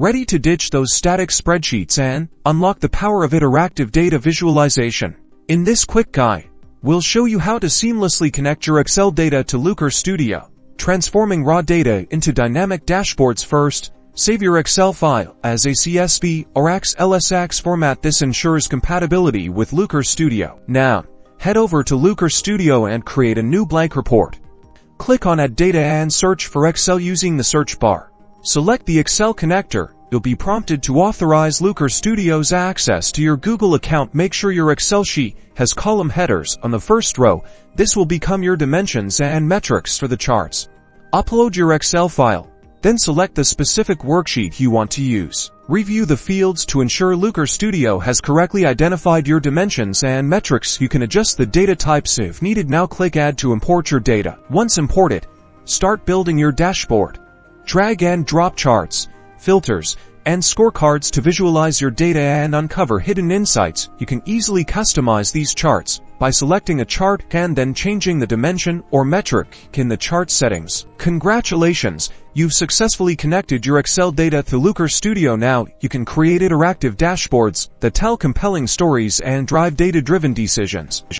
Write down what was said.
Ready to ditch those static spreadsheets and unlock the power of interactive data visualization. In this quick guide, we'll show you how to seamlessly connect your Excel data to Looker Studio, transforming raw data into dynamic dashboards. First, save your Excel file as a CSV or XLSX format. This ensures compatibility with Looker Studio. Now, head over to Looker Studio and create a new blank report. Click on Add Data and search for Excel using the search bar. Select the Excel connector. You'll be prompted to authorize Looker Studio's access to your Google account. Make sure your Excel sheet has column headers on the first row. This will become your dimensions and metrics for the charts. Upload your Excel file, then select the specific worksheet you want to use. Review the fields to ensure Looker Studio has correctly identified your dimensions and metrics. You can adjust the data types if needed. Now click Add to import your data. Once imported, start building your dashboard. Drag and drop charts, filters, and scorecards to visualize your data and uncover hidden insights. You can easily customize these charts by selecting a chart and then changing the dimension or metric in the chart settings. Congratulations! You've successfully connected your Excel data to Looker Studio. Now, you can create interactive dashboards that tell compelling stories and drive data-driven decisions.